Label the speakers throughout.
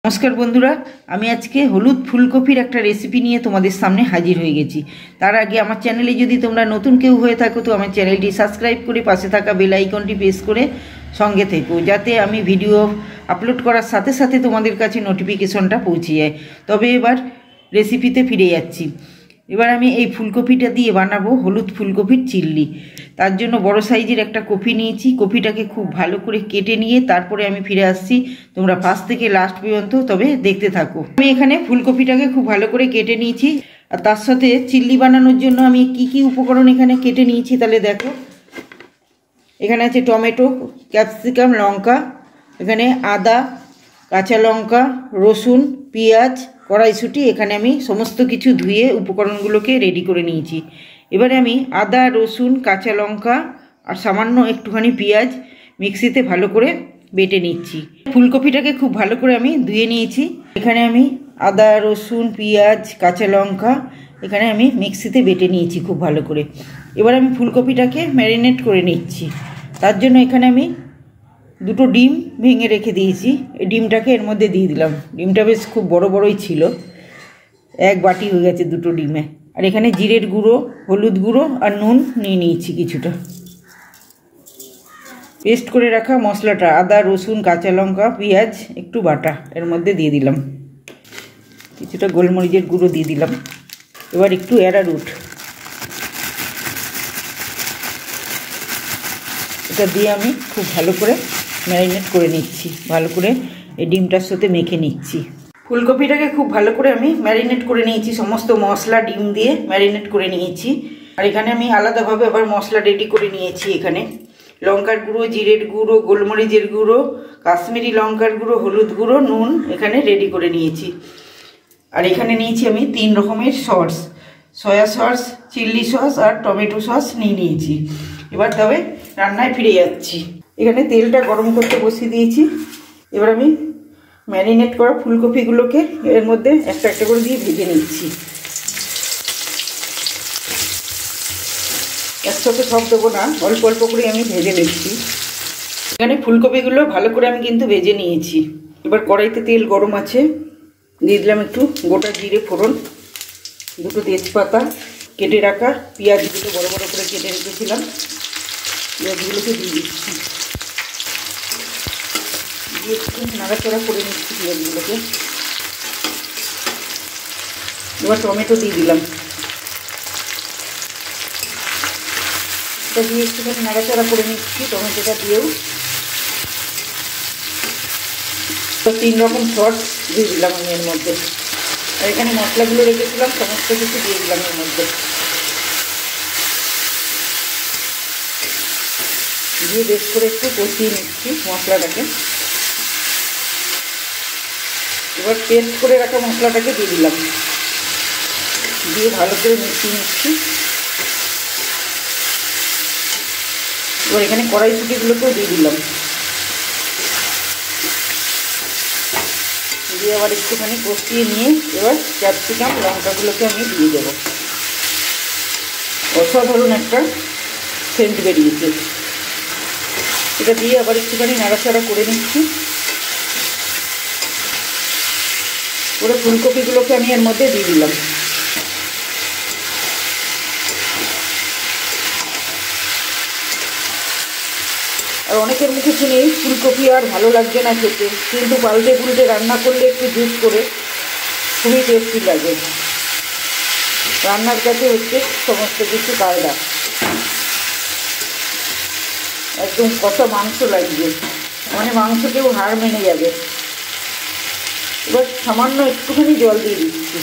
Speaker 1: नमस्कार बंधुरा आमी आज के हलुद फुलकपिर एक रेसिपि निये तोमादेर सामने हाजिर हो गेছি। तार आगे आमार चैनेले यदि तोमरा नतून केउ हये थाको तो आमार चैनेलटी सबस्क्राइब करे पाशे थाका बेल आइकनटी प्रेस करे संगे থেকো যাতে আমি ভিডিও আপলোড করার সাথে সাথে তোমাদের কাছে নোটিফিকেশনটা পৌঁছে যায়। তবে এবার রেসিপিতে ফিরে যাচ্ছি। এবার আমি এই ফুলকপিটা দিয়ে বানাবো হলুদ ফুলকপির চিল্লি। তার জন্য বড় সাইজের একটা কপি নিয়েছি। কপিটাকে খুব ভালো করে কেটে নিয়ে তারপরে আমি ফিরে আসছি। তোমরা ফার্স্ট থেকে লাস্ট পর্যন্ত তবে দেখতে থাকো। আমি এখানে ফুলকপিটাকে খুব ভালো করে কেটে নিয়েছি। আর তার সাথে চিল্লি বানানোর জন্য আমি কি কি উপকরণ এখানে কেটে নিয়েছি তাহলে দেখো। এখানে আছে টমেটো, ক্যাপসিকাম, লঙ্কা, এখানে আদা, কাঁচা লঙ্কা, রসুন, পেঁয়াজ, কড়াইশুঁটি। এখানে আমি সমস্ত কিছু ধুয়ে উপকরণগুলোকে রেডি করে নিয়েছি। এবারে আমি আদা, রসুন, কাঁচা লঙ্কা আর সামান্য একটুখানি পেঁয়াজ মিক্সিতে ভালো করে বেটে নিচ্ছি। ফুলকপিটাকে খুব ভালো করে আমি ধুয়ে নিয়েছি। এখানে আমি আদা, রসুন, পেঁয়াজ, কাঁচা লঙ্কা এখানে আমি মিক্সিতে বেটে নিয়েছি খুব ভালো করে। এবার আমি ফুলকপিটাকে ম্যারিনেট করে নিচ্ছি। তার জন্য এখানে আমি দুটো ডিম ভেঙে রেখে দিয়েছি। এই ডিমটাকে এর মধ্যে দিয়ে দিলাম। ডিমটা বেশ খুব বড় বড়ই ছিল, এক বাটি হয়ে গেছে দুটো ডিমে। আর এখানে জিরের গুঁড়ো, হলুদ গুঁড়ো আর নুন নিয়ে নিয়েছি কিছুটা। পেস্ট করে রাখা মশলাটা আদা, রসুন, কাঁচা লঙ্কা, পেঁয়াজ একটু বাটা এর মধ্যে দিয়ে দিলাম। কিছুটা গোলমরিচের গুঁড়ো দিয়ে দিলাম। এবার একটু অ্যারারুট এটা দিয়ে আমি খুব ভালো করে ম্যারিনেট করে নিচ্ছি। ভালো করে এই ডিমটার সাথে মেখে নিচ্ছি। ফুলকপিটাকে খুব ভালো করে আমি ম্যারিনেট করে নিয়েছি। সমস্ত মশলা ডিম দিয়ে ম্যারিনেট করে নিয়েছি। আর এখানে আমি আলাদাভাবে আবার মশলা রেডি করে নিয়েছি। এখানে লঙ্কার গুঁড়ো, জিরের গুঁড়ো, গোলমরিচের গুঁড়ো, কাশ্মীরি লঙ্কার গুঁড়ো, হলুদ গুঁড়ো, নুন এখানে রেডি করে নিয়েছি। আর এখানে নিয়েছি আমি 3 রকমের সস, সয়া সস, চিল্লি সস আর টমেটো সস নিয়েছি। এবার তবে রান্নায় ফিরে যাচ্ছি। এখানে তেলটা গরম করতে বসিয়ে দিয়েছি। এবার আমি ম্যারিনেট করা ফুলকপিগুলোকে এর মধ্যে একটা একটা করে দিয়ে ভেজে নিচ্ছি। একসাথে সব দেবো না, অল্প অল্প করে আমি ভেজে নিচ্ছি। এখানে ফুলকপিগুলো ভালো করে আমি কিন্তু ভেজে নিয়েছি। এবার কড়াইতে তেল গরম আছে, দিয়ে দিলাম একটু গোটা জিরে ফোড়ন, দুটো তেজপাতা, কেটে রাখা পেঁয়াজগুলো বড় বড় করে কেটে রেখেছিলাম পেঁয়াজগুলোকে দিয়ে দিচ্ছি। দিয়ে একটু নাড়াচাড়া করে নিচ্ছি পেঁয়াজগুলোকে। এবার টমেটো দিয়ে দিলাম। এটা দিয়ে একটুখানি নাড়াচাড়া করে নিচ্ছি টমেটোটা দিয়েও। 3 রকম সস দিয়ে দিলাম আমি এর মধ্যে। আর এখানে মশলাগুলো রেখেছিলাম সমস্ত কিছু দিয়ে দিলাম এর মধ্যে। দিয়ে বেশ করে একটু কষিয়ে নিচ্ছি মশলাটাকে। এবার পেস্ট করে রাখা মশলাটাকে দিয়ে দিলাম, দিয়ে ভালো করে মিশিয়ে নিচ্ছি। এবার এখানে কড়াইশুঁটিগুলোকেও দিয়ে দিলাম, দিয়ে আবার একটুখানি কষিয়ে নিয়ে এবার ক্যাপসিকাম লঙ্কাগুলোকে আমি দিয়ে দেবো। অসাধারণ একটা সেন্ট বেরিয়েছে। এটা দিয়ে আবার একটুখানি নাড়াচাড়া করে নিচ্ছি। পুরো ফুলকপিগুলোকে আমি এর মধ্যে দিয়ে দিলাম। আর অনেকের মুখে শুনি ফুলকপি আর ভালো লাগছে না খেতে, কিন্তু পাল্টে পুল্টে রান্না করলে একটু জুস করে খুবই টেস্টি লাগে। রান্নার কাছে হচ্ছে সমস্ত কিছু কায়দা। একদম কষা মাংস লাগবে, মানে মাংসকেও হাড় মেনে যাবে। এবার সামান্য একটুখানি জল দিয়ে দিচ্ছি।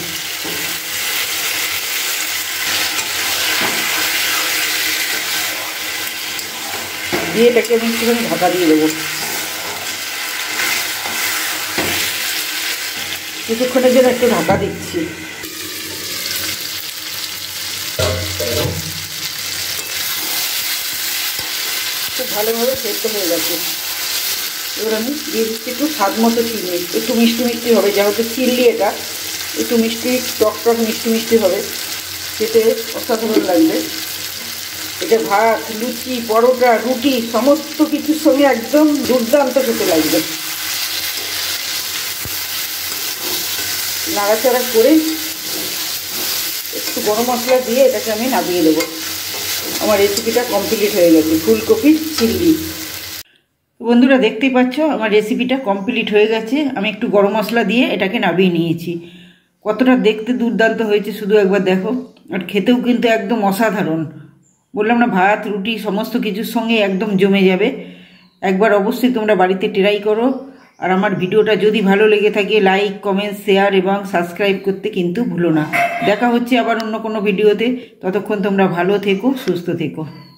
Speaker 1: দিয়ে এটাকে আমি একটুখানি ঢাকা দিয়ে দেবো। কিছুক্ষণের জন্য একটু ঢাকা দিচ্ছি। খুব ভালোভাবে সেদ্ধ হয়ে গেছে। এবার আমি দিয়ে দিচ্ছি একটু স্বাদ মতো চিনি। একটু মিষ্টি মিষ্টি হবে, যেহেতু চিল্লি এটা একটু মিষ্টি টক টক মিষ্টি মিষ্টি হবে, খেতে অসাধারণ লাগবে। এটা ভাত, লুচি, পরোটা, রুটি সমস্ত কিছুর সঙ্গে একদম দুর্দান্ত খেতে লাগবে। নাড়াচাড়া করে একটু গরম মশলা দিয়ে এটাকে আমি নামিয়ে দেবো। আমার রেসিপিটা কমপ্লিট হয়ে গেছে, ফুলকপির চিংড়ি। বন্ধুরা দেখতেই পাচ্ছ আমার রেসিপিটা কমপ্লিট হয়ে গেছে। আমি একটু গরম মশলা দিয়ে এটাকে নামিয়ে নিয়েছি। কতটা দেখতে দুর্দান্ত হয়েছে শুধু একবার দেখো। আর খেতেও কিন্তু একদম অসাধারণ। বললাম না, ভাত রুটি সমস্ত কিছুর সঙ্গে একদম জমে যাবে। একবার অবশ্যই তোমরা বাড়িতে ট্রাই করো। আর আমার ভিডিওটা যদি ভালো লেগে থাকে লাইক কমেন্ট শেয়ার এবং সাবস্ক্রাইব করতে কিন্তু ভুলো না। দেখা হচ্ছে আবার অন্য কোনো ভিডিওতে। ততক্ষণ তোমরা ভালো থেকো, সুস্থ থেকো।